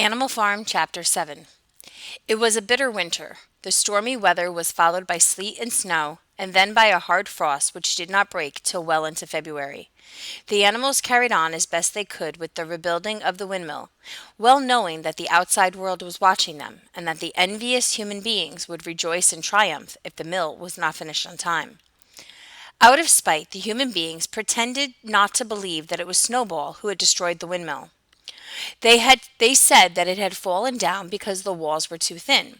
Animal Farm, Chapter 7. It was a bitter winter. The stormy weather was followed by sleet and snow, and then by a hard frost which did not break till well into February. The animals carried on as best they could with the rebuilding of the windmill, well knowing that the outside world was watching them, and that the envious human beings would rejoice in triumph if the mill was not finished on time. Out of spite, the human beings pretended not to believe that it was Snowball who had destroyed the windmill. They said that it had fallen down because the walls were too thin.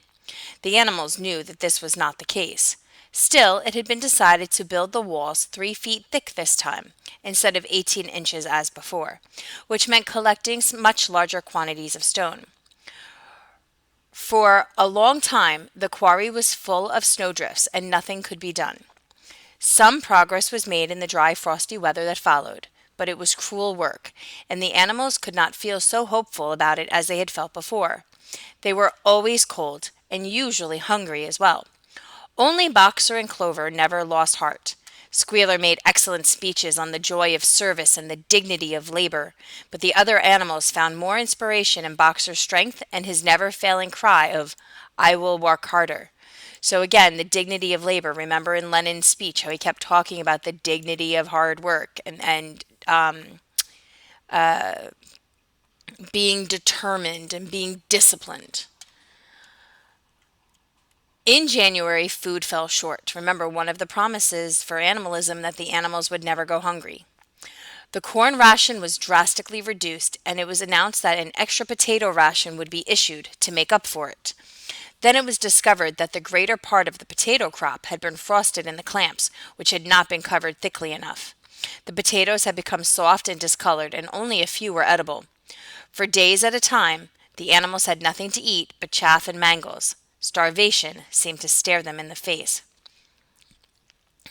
The animals knew that this was not the case. Still, it had been decided to build the walls 3 feet thick this time, instead of 18 inches as before, which meant collecting much larger quantities of stone. For a long time, the quarry was full of snowdrifts, and nothing could be done. Some progress was made in the dry, frosty weather that followed, but it was cruel work, and the animals could not feel so hopeful about it as they had felt before. They were always cold, and usually hungry as well. Only Boxer and Clover never lost heart. Squealer made excellent speeches on the joy of service and the dignity of labor, but the other animals found more inspiration in Boxer's strength and his never-failing cry of, "I will work harder." So again, the dignity of labor. Remember in Lenin's speech how he kept talking about the dignity of hard work and being determined and being disciplined. In January, food fell short. Remember, one of the promises for animalism that the animals would never go hungry. The corn ration was drastically reduced, and it was announced that an extra potato ration would be issued to make up for it. Then it was discovered that the greater part of the potato crop had been frosted in the clamps, which had not been covered thickly enough. The potatoes had become soft and discolored, and only a few were edible. For days at a time, the animals had nothing to eat but chaff and mangles. Starvation seemed to stare them in the face.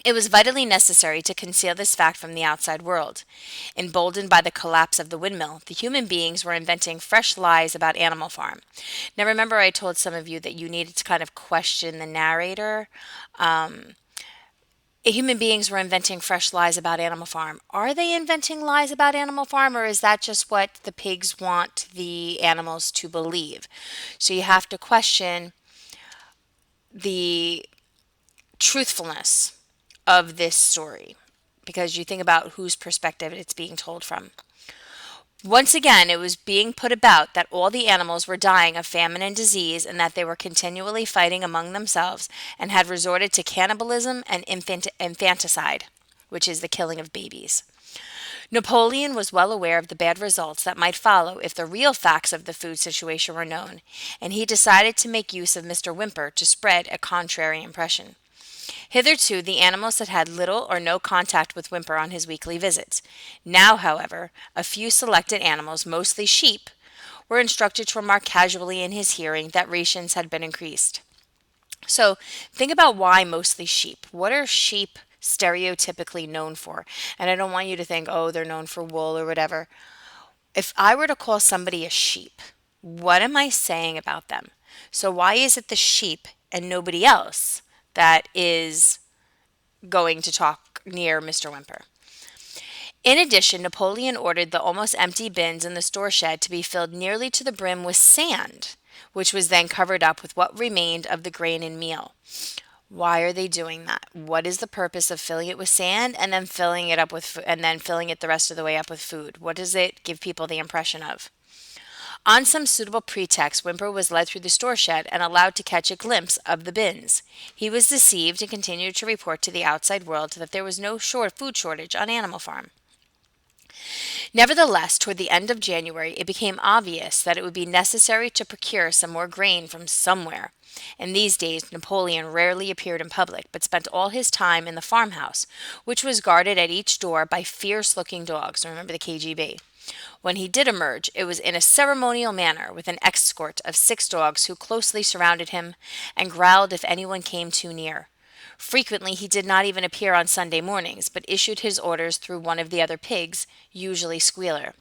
It was vitally necessary to conceal this fact from the outside world. Emboldened by the collapse of the windmill, the human beings were inventing fresh lies about Animal Farm. Now, remember, I told some of you that you needed to kind of question the narrator. Human beings were inventing fresh lies about Animal Farm. Are they inventing lies about Animal Farm, or is that just what the pigs want the animals to believe? So you have to question the truthfulness of this story because you think about whose perspective it's being told from. Once again, it was being put about that all the animals were dying of famine and disease and that they were continually fighting among themselves and had resorted to cannibalism and infanticide, which is the killing of babies. Napoleon was well aware of the bad results that might follow if the real facts of the food situation were known, and he decided to make use of Mr. Whymper to spread a contrary impression. Hitherto, the animals had had little or no contact with Whymper on his weekly visits. Now, however, a few selected animals, mostly sheep, were instructed to remark casually in his hearing that rations had been increased. So, think about why mostly sheep. What are sheep stereotypically known for? And I don't want you to think, oh, they're known for wool or whatever. If I were to call somebody a sheep, what am I saying about them? So, why is it the sheep and nobody else that is going to talk near Mr. Whymper? In addition, Napoleon ordered the almost empty bins in the store shed to be filled nearly to the brim with sand, which was then covered up with what remained of the grain and meal. Why are they doing that? What is the purpose of filling it with sand and then filling it up with and then filling it the rest of the way up with food? What does it give people the impression of? On some suitable pretext, Whymper was led through the store shed and allowed to catch a glimpse of the bins. He was deceived and continued to report to the outside world that there was no food shortage on Animal Farm. Nevertheless, toward the end of January, it became obvious that it would be necessary to procure some more grain from somewhere. In these days, Napoleon rarely appeared in public, but spent all his time in the farmhouse, which was guarded at each door by fierce-looking dogs. Remember the KGB. When he did emerge, it was in a ceremonial manner, with an escort of 6 dogs who closely surrounded him and growled if anyone came too near. Frequently he did not even appear on Sunday mornings, but issued his orders through one of the other pigs, usually Squealer.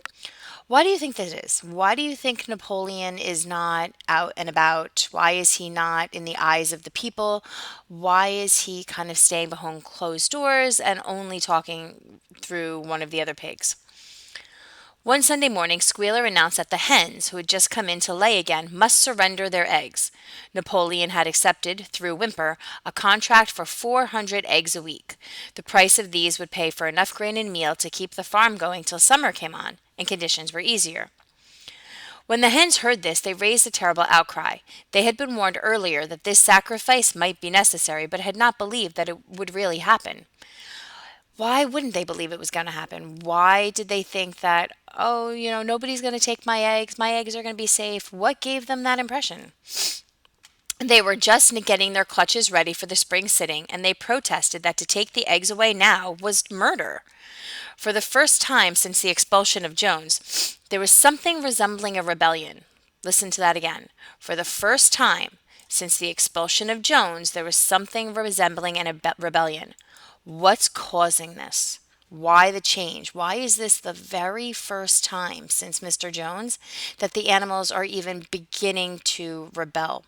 Why do you think this is? Why do you think Napoleon is not out and about? Why is he not in the eyes of the people? Why is he kind of staying behind closed doors and only talking through one of the other pigs? One Sunday morning, Squealer announced that the hens, who had just come in to lay again, must surrender their eggs. Napoleon had accepted, through Whymper, a contract for 400 eggs a week. The price of these would pay for enough grain and meal to keep the farm going till summer came on, and conditions were easier. When the hens heard this, they raised a terrible outcry. They had been warned earlier that this sacrifice might be necessary, but had not believed that it would really happen. Why wouldn't they believe it was going to happen? Why did they think that, oh, nobody's going to take my eggs are going to be safe? What gave them that impression? They were just getting their clutches ready for the spring sitting, and they protested that to take the eggs away now was murder. For the first time since the expulsion of Jones, there was something resembling a rebellion. Listen to that again. For the first time since the expulsion of Jones, there was something resembling a rebellion. What's causing this? Why the change? Why is this the very first time since Mr. Jones that the animals are even beginning to rebel?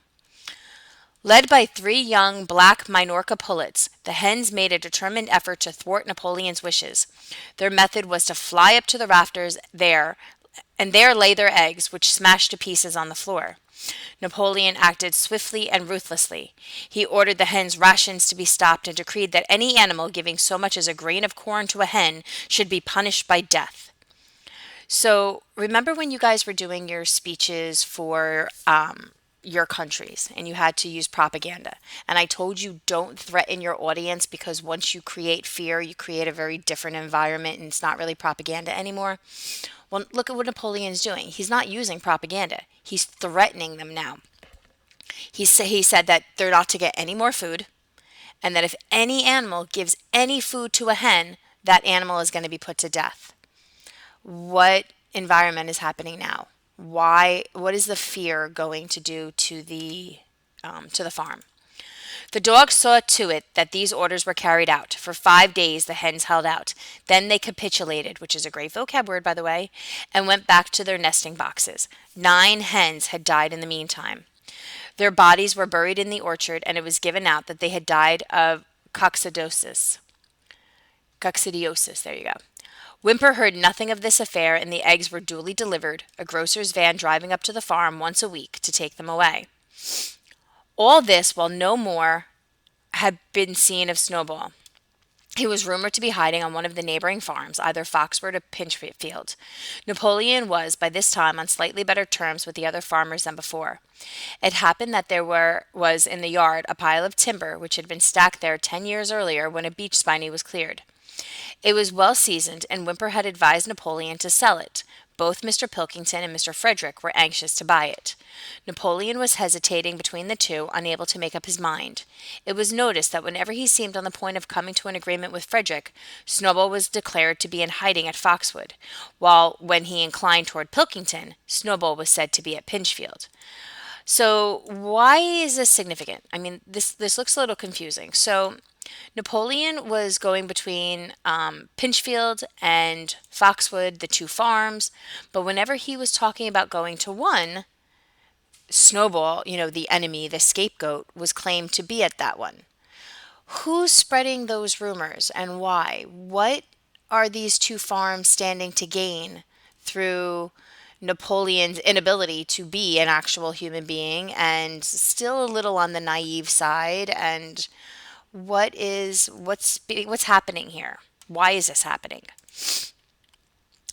Led by three young black Minorca pullets, the hens made a determined effort to thwart Napoleon's wishes. Their method was to fly up to the rafters and there lay their eggs, which smashed to pieces on the floor. Napoleon acted swiftly and ruthlessly. He ordered the hens' rations to be stopped and decreed that any animal giving so much as a grain of corn to a hen should be punished by death. So remember when you guys were doing your speeches for your countries and you had to use propaganda, and I told you don't threaten your audience because once you create fear, you create a very different environment and it's not really propaganda anymore? Well, look at what Napoleon's doing. He's not using propaganda. He's threatening them now. He said that they're not to get any more food, and that if any animal gives any food to a hen, that animal is going to be put to death. What environment is happening now? What is the fear going to do to the farm? The dogs saw to it that these orders were carried out. For 5 days the hens held out. Then they capitulated, which is a great vocab word, by the way, and went back to their nesting boxes. 9 hens had died in the meantime. Their bodies were buried in the orchard, and it was given out that they had died of coccidiosis. Coccidiosis, there you go. Whymper heard nothing of this affair, and the eggs were duly delivered, a grocer's van driving up to the farm once a week to take them away. All this while no more had been seen of Snowball. He was rumored to be hiding on one of the neighboring farms, either Foxwood or Pinchfield. Napoleon was, by this time, on slightly better terms with the other farmers than before. It happened that there was in the yard a pile of timber which had been stacked there 10 years earlier when a beech spiny was cleared. It was well seasoned, and Whymper had advised Napoleon to sell it. Both Mr. Pilkington and Mr. Frederick were anxious to buy it. Napoleon was hesitating between the two, unable to make up his mind. It was noticed that whenever he seemed on the point of coming to an agreement with Frederick, Snowball was declared to be in hiding at Foxwood, while when he inclined toward Pilkington, Snowball was said to be at Pinchfield. So why is this significant? I mean, this looks a little confusing. So Napoleon was going between Pinchfield and Foxwood, the two farms, but whenever he was talking about going to one, Snowball, the enemy, the scapegoat, was claimed to be at that one. Who's spreading those rumors and why? What are these two farms standing to gain through Napoleon's inability to be an actual human being and still a little on the naive side? And what's happening here? Why is this happening?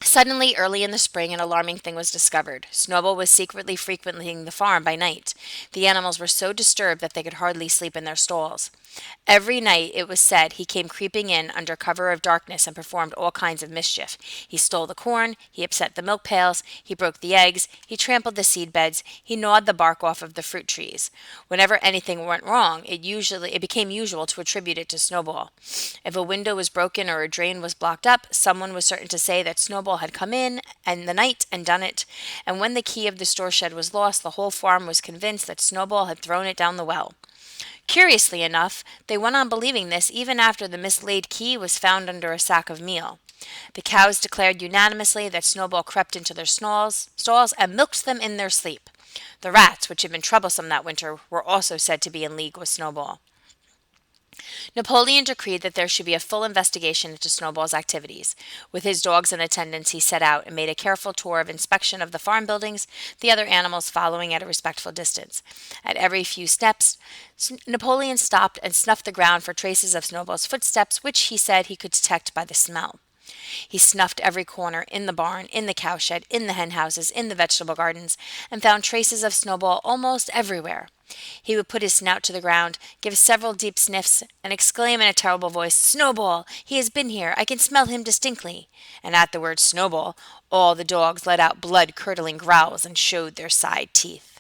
Suddenly, early in the spring, an alarming thing was discovered. Snowball was secretly frequenting the farm by night. The animals were so disturbed that they could hardly sleep in their stalls. Every night, it was said, he came creeping in under cover of darkness and performed all kinds of mischief. He stole the corn, he upset the milk pails, he broke the eggs, he trampled the seed beds, he gnawed the bark off of the fruit trees. Whenever anything went wrong, it became usual to attribute it to Snowball. If a window was broken or a drain was blocked up, someone was certain to say that Snowball had come in the night and done it, and when the key of the store shed was lost, the whole farm was convinced that Snowball had thrown it down the well. Curiously enough, they went on believing this even after the mislaid key was found under a sack of meal. The cows declared unanimously that Snowball crept into their stalls and milked them in their sleep. The rats, which had been troublesome that winter, were also said to be in league with Snowball. Napoleon decreed that there should be a full investigation into Snowball's activities. With his dogs in attendance, he set out and made a careful tour of inspection of the farm buildings, the other animals following at a respectful distance. At every few steps, Napoleon stopped and snuffed the ground for traces of Snowball's footsteps, which he said he could detect by the smell. He snuffed every corner, in the barn, in the cowshed, in the hen houses, in the vegetable gardens, and found traces of Snowball almost everywhere. He would put his snout to the ground, give several deep sniffs, and exclaim in a terrible voice, "Snowball! He has been here! I can smell him distinctly!" And at the word Snowball, all the dogs let out blood-curdling growls and showed their side teeth.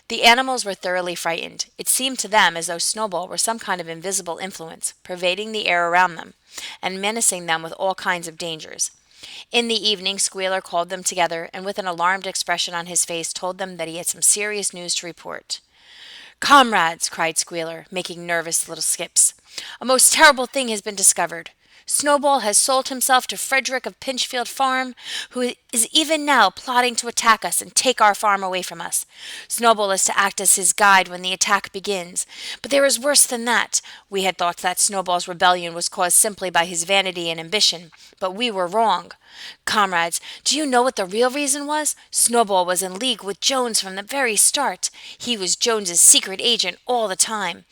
The animals were thoroughly frightened. It seemed to them as though Snowball were some kind of invisible influence, pervading the air around them, and menacing them with all kinds of dangers. In the evening, Squealer called them together, and with an alarmed expression on his face told them that he had some serious news to report. "Comrades!" cried Squealer, making nervous little skips. "A most terrible thing has been discovered. Snowball has sold himself to Frederick of Pinchfield Farm, who is even now plotting to attack us and take our farm away from us. Snowball is to act as his guide when the attack begins. But there is worse than that. We had thought that Snowball's rebellion was caused simply by his vanity and ambition, but we were wrong. Comrades, do you know what the real reason was? Snowball was in league with Jones from the very start. He was Jones's secret agent all the time.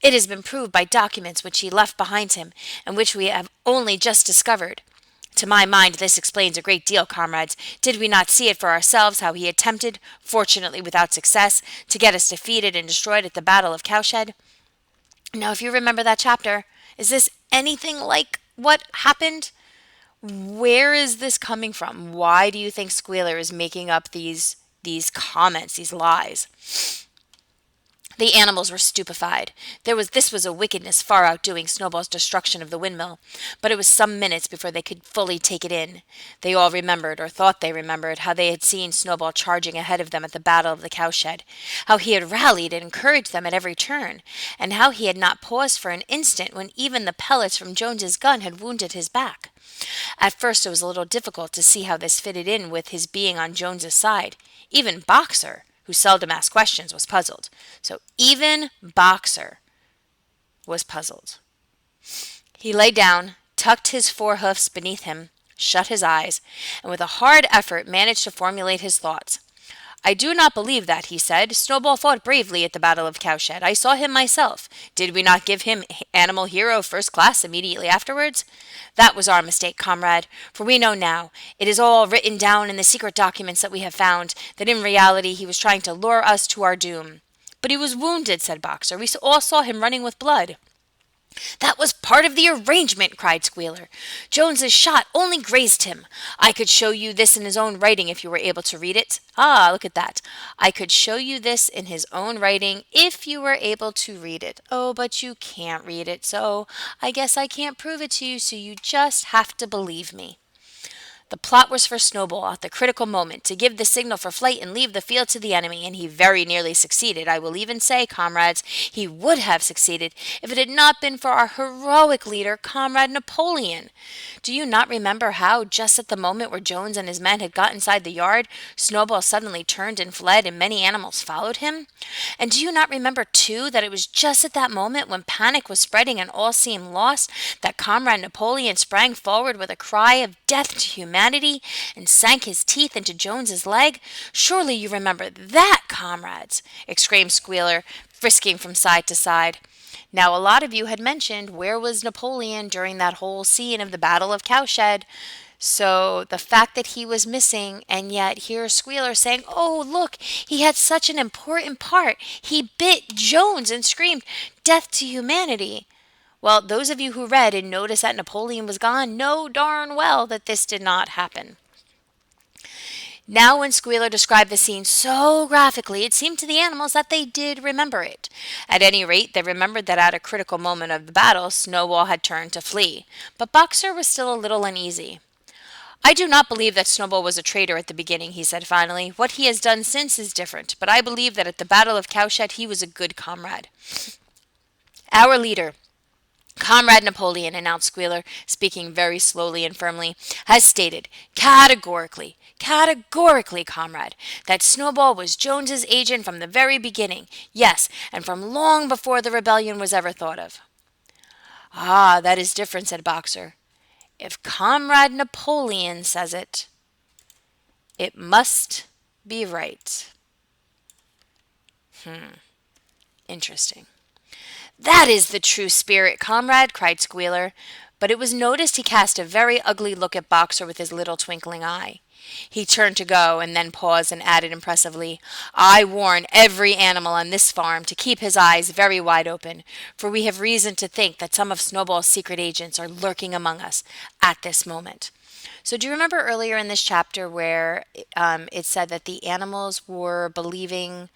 It has been proved by documents which he left behind him, and which we have only just discovered. To my mind, this explains a great deal, comrades. Did we not see it for ourselves how he attempted, fortunately without success, to get us defeated and destroyed at the Battle of Cowshed? Now, if you remember that chapter, is this anything like what happened? Where is this coming from? Why do you think Squealer is making up these comments, these lies? The animals were stupefied. This was a wickedness far outdoing Snowball's destruction of the windmill, but it was some minutes before they could fully take it in. They all remembered, or thought they remembered, how they had seen Snowball charging ahead of them at the battle of the cowshed, how he had rallied and encouraged them at every turn, and how he had not paused for an instant when even the pellets from Jones's gun had wounded his back. At first it was a little difficult to see how this fitted in with his being on Jones's side. Even Boxer, who seldom asked questions, was puzzled. So even Boxer was puzzled. He lay down, tucked his forehoofs beneath him, shut his eyes, and with a hard effort managed to formulate his thoughts. "I do not believe that," he said. "Snowball fought bravely at the Battle of Cowshed. I saw him myself. Did we not give him Animal Hero First Class immediately afterwards? That was our mistake, comrade, for we know now, it is all written down in the secret documents that we have found, that in reality he was trying to lure us to our doom." "But he was wounded," said Boxer. "We all saw him running with blood." "That was part of the arrangement," cried Squealer. "Jones's shot only grazed him. I could show you this in his own writing if you were able to read it. Ah, look at that. I could show you this in his own writing if you were able to read it. Oh, but you can't read it, so I guess I can't prove it to you, so you just have to believe me." The plot was for Snowball at the critical moment to give the signal for flight and leave the field to the enemy, and he very nearly succeeded. I will even say, comrades, he would have succeeded if it had not been for our heroic leader, Comrade Napoleon. Do you not remember how, just at the moment where Jones and his men had got inside the yard, Snowball suddenly turned and fled, and many animals followed him? And do you not remember, too, that it was just at that moment, when panic was spreading and all seemed lost, that Comrade Napoleon sprang forward with a cry of death to humanity and sank his teeth into Jones's leg? Surely you remember that, comrades!" exclaimed Squealer, frisking from side to side. Now, a lot of you had mentioned where was Napoleon during that whole scene of the Battle of Cowshed. So the fact that he was missing, and yet here's Squealer saying, "Oh, look, he had such an important part. He bit Jones and screamed, 'Death to humanity.'" Well, those of you who read and noticed that Napoleon was gone know darn well that this did not happen. Now, when Squealer described the scene so graphically, it seemed to the animals that they did remember it. At any rate, they remembered that at a critical moment of the battle, Snowball had turned to flee. But Boxer was still a little uneasy. "I do not believe that Snowball was a traitor at the beginning," he said finally. "What he has done since is different, but I believe that at the Battle of Cowshed he was a good comrade. Our leader, Comrade Napoleon," announced Squealer, speaking very slowly and firmly, "has stated categorically, comrade, that Snowball was Jones's agent from the very beginning. Yes, and from long before the rebellion was ever thought of." Ah, that is different, said Boxer. If Comrade Napoleon says it, it must be right. Interesting. That is the true spirit, comrade, cried Squealer. But it was noticed he cast a very ugly look at Boxer with his little twinkling eye. He turned to go, and then paused and added impressively, I warn every animal on this farm to keep his eyes very wide open, for we have reason to think that some of Snowball's secret agents are lurking among us at this moment. So, do you remember earlier in this chapter where it said that the animals were believing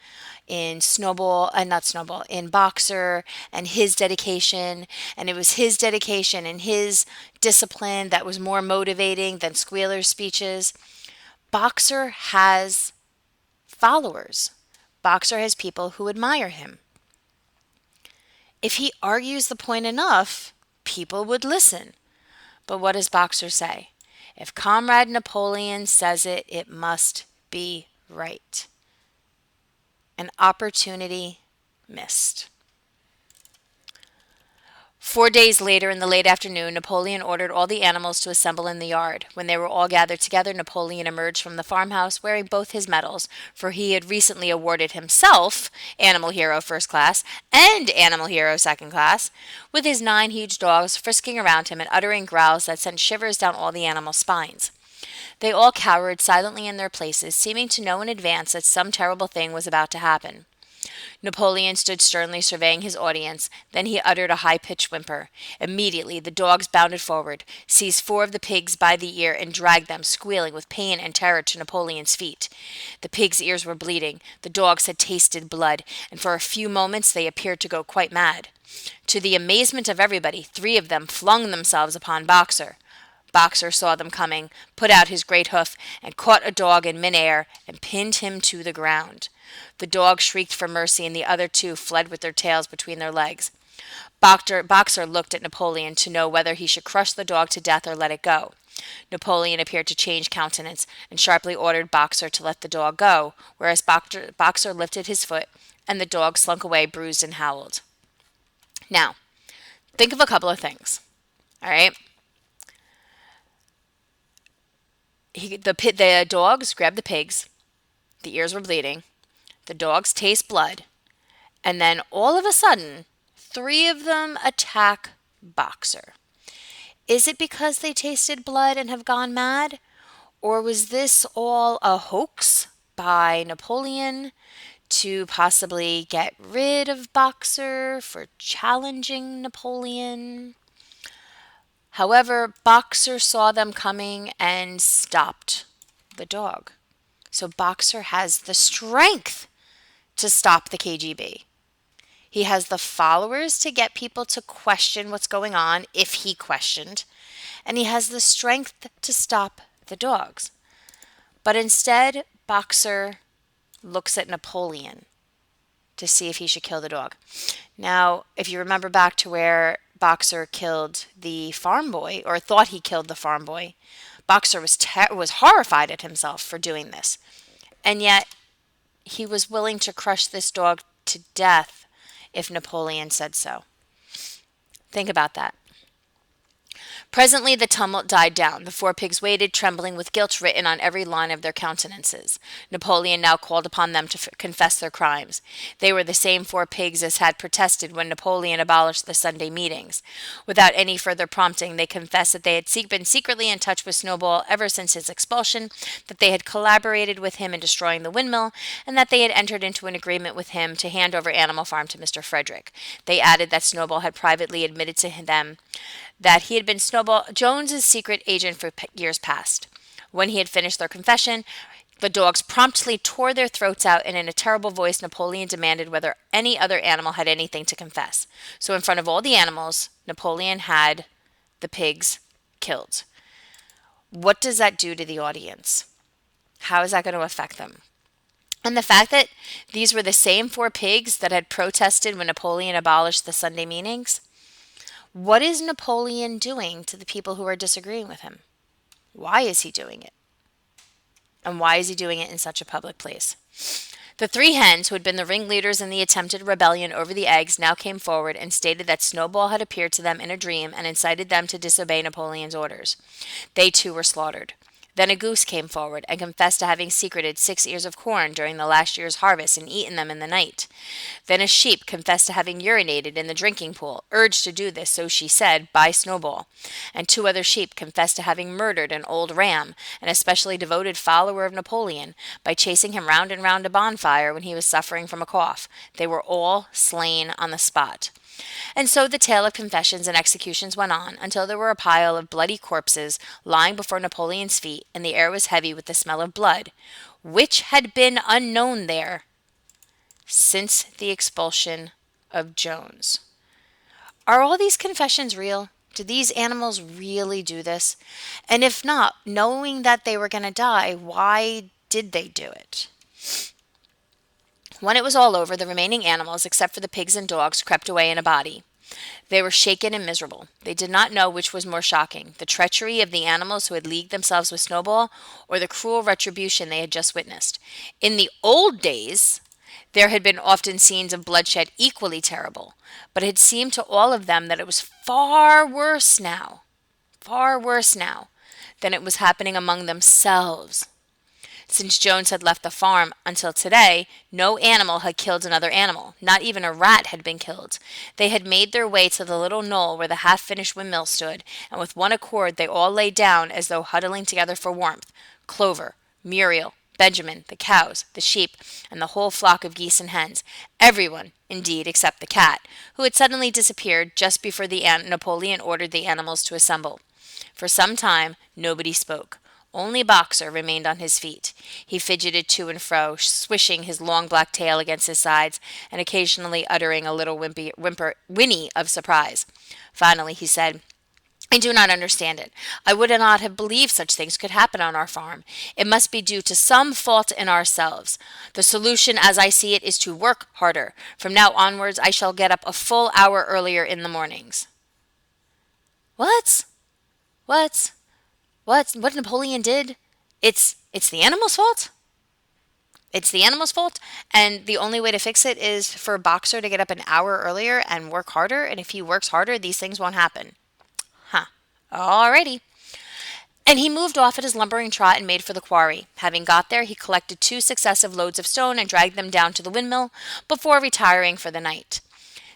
in Snowball, not Snowball, in Boxer and his dedication, and it was his dedication and his discipline that was more motivating than Squealer's speeches? Boxer has followers. Boxer has people who admire him. If he argues the point enough, people would listen. But what does Boxer say? If Comrade Napoleon says it, it must be right. An opportunity missed. 4 days later, in the late afternoon, Napoleon ordered all the animals to assemble in the yard. When they were all gathered together, Napoleon emerged from the farmhouse wearing both his medals, for he had recently awarded himself Animal Hero First Class and Animal Hero Second Class, with his 9 huge dogs frisking around him and uttering growls that sent shivers down all the animals' spines. They all cowered silently in their places, seeming to know in advance that some terrible thing was about to happen. Napoleon stood sternly surveying his audience. Then he uttered a high-pitched whimper. Immediately the dogs bounded forward, seized 4 of the pigs by the ear, and dragged them, squealing with pain and terror, to Napoleon's feet. The pigs' ears were bleeding. The dogs had tasted blood, and for a few moments they appeared to go quite mad. To the amazement of everybody, 3 of them flung themselves upon Boxer. Boxer saw them coming, put out his great hoof, and caught a dog in midair and pinned him to the ground. The dog shrieked for mercy, and the other 2 fled with their tails between their legs. Boxer looked at Napoleon to know whether he should crush the dog to death or let it go. Napoleon appeared to change countenance, and sharply ordered Boxer to let the dog go, whereas Boxer lifted his foot, and the dog slunk away bruised and howled. Now, think of a couple of things, all right? The dogs grabbed the pigs. The ears were bleeding. The dogs taste blood. And then all of a sudden, 3 of them attack Boxer. Is it because they tasted blood and have gone mad? Or was this all a hoax by Napoleon to possibly get rid of Boxer for challenging Napoleon? However, Boxer saw them coming and stopped the dog. So Boxer has the strength to stop the KGB. He has the followers to get people to question what's going on if he questioned, and he has the strength to stop the dogs. But instead, Boxer looks at Napoleon to see if he should kill the dog. Now, if you remember back to where Boxer killed the farm boy, or thought he killed the farm boy, Boxer was horrified at himself for doing this. And yet, he was willing to crush this dog to death if Napoleon said so. Think about that. Presently the tumult died down. The 4 pigs waited, trembling with guilt written on every line of their countenances. Napoleon now called upon them to confess their crimes. They were the same 4 pigs as had protested when Napoleon abolished the Sunday meetings. Without any further prompting, they confessed that they had been secretly in touch with Snowball ever since his expulsion, that they had collaborated with him in destroying the windmill, and that they had entered into an agreement with him to hand over Animal Farm to Mr. Frederick. They added that Snowball had privately admitted to them that he had been Snowball Jones's secret agent for years past. When he had finished their confession, the dogs promptly tore their throats out, and in a terrible voice Napoleon demanded whether any other animal had anything to confess. So in front of all the animals, Napoleon had the pigs killed. What does that do to the audience? How is that going to affect them? And the fact that these were the same 4 pigs that had protested when Napoleon abolished the Sunday meetings. What is Napoleon doing to the people who are disagreeing with him? Why is he doing it? And why is he doing it in such a public place? The three hens, who had been the ringleaders in the attempted rebellion over the eggs, now came forward and stated that Snowball had appeared to them in a dream and incited them to disobey Napoleon's orders. They too were slaughtered. Then a goose came forward and confessed to having secreted 6 ears of corn during the last year's harvest and eaten them in the night. Then a sheep confessed to having urinated in the drinking pool, urged to do this, so she said, by Snowball. And two other sheep confessed to having murdered an old ram, an especially devoted follower of Napoleon, by chasing him round and round a bonfire when he was suffering from a cough. They were all slain on the spot. And so the tale of confessions and executions went on until there were a pile of bloody corpses lying before Napoleon's feet, and the air was heavy with the smell of blood, which had been unknown there since the expulsion of Jones. Are all these confessions real? Did these animals really do this? And if not, knowing that they were going to die, why did they do it? When it was all over, the remaining animals, except for the pigs and dogs, crept away in a body. They were shaken and miserable. They did not know which was more shocking, the treachery of the animals who had leagued themselves with Snowball, or the cruel retribution they had just witnessed. In the old days, there had been often scenes of bloodshed equally terrible, but it had seemed to all of them that it was far worse now, than it was happening among themselves. Since Jones had left the farm until today, no animal had killed another animal. Not even a rat had been killed. They had made their way to the little knoll where the half-finished windmill stood, and with one accord they all lay down as though huddling together for warmth. Clover, Muriel, Benjamin, the cows, the sheep, and the whole flock of geese and hens. Everyone, indeed, except the cat, who had suddenly disappeared just before Napoleon ordered the animals to assemble. For some time nobody spoke. Only Boxer remained on his feet. He fidgeted to and fro, swishing his long black tail against his sides, and occasionally uttering a little whinny of surprise. Finally he said, I do not understand it. I would not have believed such things could happen on our farm. It must be due to some fault in ourselves. The solution, as I see it, is to work harder. From now onwards, I shall get up a full hour earlier in the mornings. What? What Napoleon did? It's the animal's fault? It's the animal's fault, and the only way to fix it is for Boxer to get up an hour earlier and work harder, and if he works harder, these things won't happen. Huh. Alrighty. And he moved off at his lumbering trot and made for the quarry. Having got there, he collected 2 successive loads of stone and dragged them down to the windmill before retiring for the night.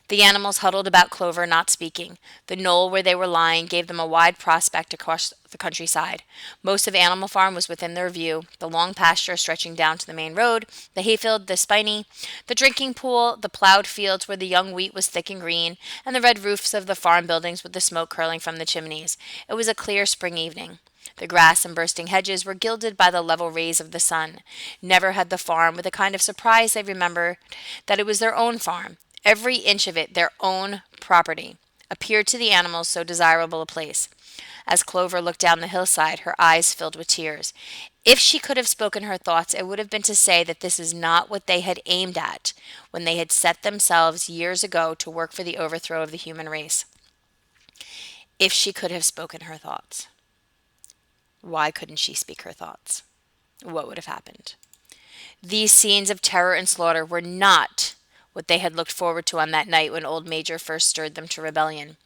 The animals huddled about Clover, not speaking. The knoll where they were lying gave them a wide prospect across the countryside. Most of Animal Farm was within their view, the long pasture stretching down to the main road, the hayfield, the spinney, the drinking pool, the plowed fields where the young wheat was thick and green, and the red roofs of the farm buildings with the smoke curling from the chimneys. It was a clear spring evening. The grass and bursting hedges were gilded by the level rays of the sun. Never had the farm, with a kind of surprise they remembered that it was their own farm, every inch of it their own property, appeared to the animals so desirable a place. As Clover looked down the hillside, her eyes filled with tears. If she could have spoken her thoughts, it would have been to say that this is not what they had aimed at when they had set themselves years ago to work for the overthrow of the human race. If she could have spoken her thoughts. Why couldn't she speak her thoughts? What would have happened? These scenes of terror and slaughter were not what they had looked forward to on that night when old Major first stirred them to rebellion.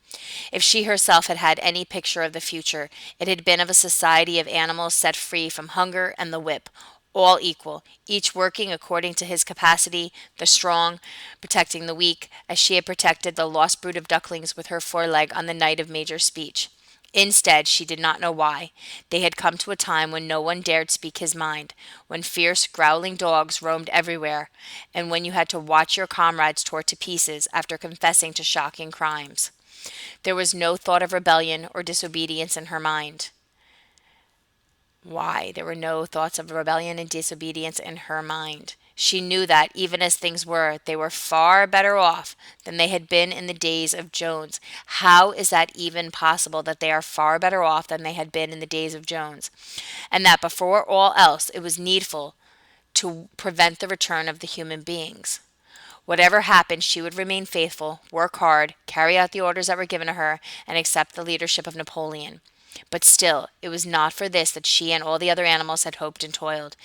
If she herself had had any picture of the future, it had been of a society of animals set free from hunger and the whip, all equal, each working according to his capacity, the strong protecting the weak, as she had protected the lost brood of ducklings with her foreleg on the night of Major's speech. Instead, she did not know why, they had come to a time when no one dared speak his mind, when fierce, growling dogs roamed everywhere, and when you had to watch your comrades torn to pieces after confessing to shocking crimes. There was no thought of rebellion or disobedience in her mind. Why there were no thoughts of rebellion and disobedience in her mind? She knew that, even as things were, they were far better off than they had been in the days of Jones. How is that even possible, that they are far better off than they had been in the days of Jones? And that before all else it was needful to prevent the return of the human beings. Whatever happened, she would remain faithful, work hard, carry out the orders that were given to her, and accept the leadership of Napoleon. But still, it was not for this that she and all the other animals had hoped and toiled.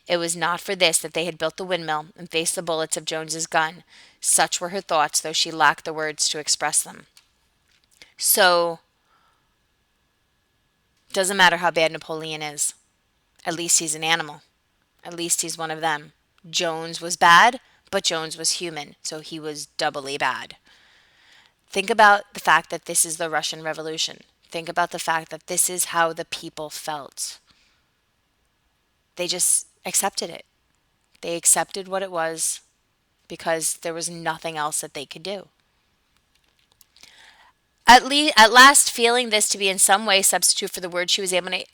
It was not for this that they had built the windmill and faced the bullets of Jones's gun. Such were her thoughts, though she lacked the words to express them. So, doesn't matter how bad Napoleon is. At least he's an animal. At least he's one of them. Jones was bad, but Jones was human, so he was doubly bad. Think about the fact that this is the Russian Revolution. Think about the fact that this is how the people felt. They just accepted it. They accepted what it was because there was nothing else that they could do. At last, feeling this to be in some way substitute for the word she was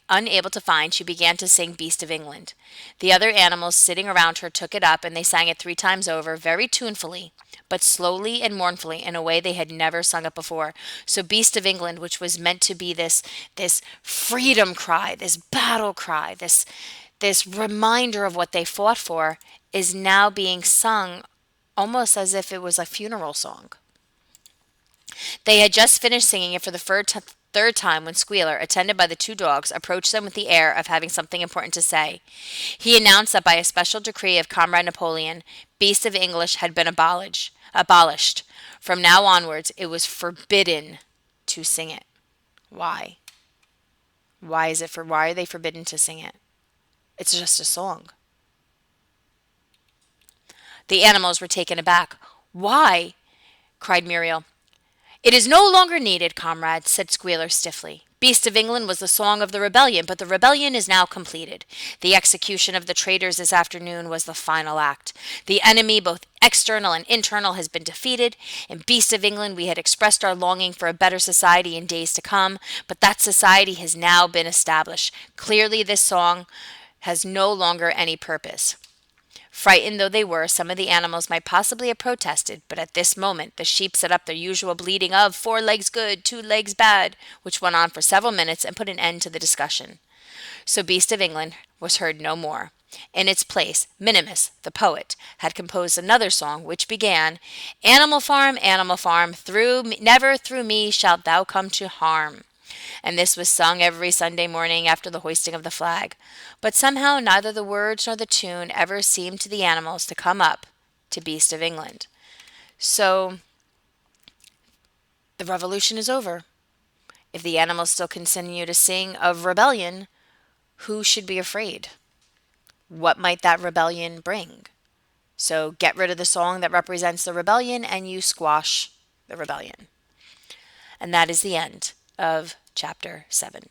unable to find, she began to sing Beast of England. The other animals sitting around her took it up, and they sang it 3 times over, very tunefully, but slowly and mournfully, in a way they had never sung it before. So Beast of England, which was meant to be this freedom cry, this battle cry, this reminder of what they fought for, is now being sung almost as if it was a funeral song. They had just finished singing it for the third time when Squealer, attended by the 2 dogs, approached them with the air of having something important to say. He announced that by a special decree of Comrade Napoleon, Beast of English had been abolished. From now onwards, it was forbidden to sing it. Why? Why are they forbidden to sing it? It's just a song. The animals were taken aback. Why? Cried Muriel. It is no longer needed, comrade, said Squealer stiffly. Beast of England was the song of the rebellion, but the rebellion is now completed. The execution of the traitors this afternoon was the final act. The enemy, both external and internal, has been defeated. In Beast of England, we had expressed our longing for a better society in days to come, but that society has now been established. Clearly, this song has no longer any purpose. Frightened though they were, some of the animals might possibly have protested, but at this moment the sheep set up their usual bleating of 4 legs good, 2 legs bad, which went on for several minutes and put an end to the discussion. So Beast of England was heard no more. In its place, Minimus, the poet, had composed another song which began, Animal Farm, never through me shalt thou come to harm. And this was sung every Sunday morning after the hoisting of the flag. But somehow neither the words nor the tune ever seemed to the animals to come up to Beast of England. So the revolution is over. If the animals still continue to sing of rebellion, who should be afraid? What might that rebellion bring? So get rid of the song that represents the rebellion and you squash the rebellion. And that is the end of chapter 7.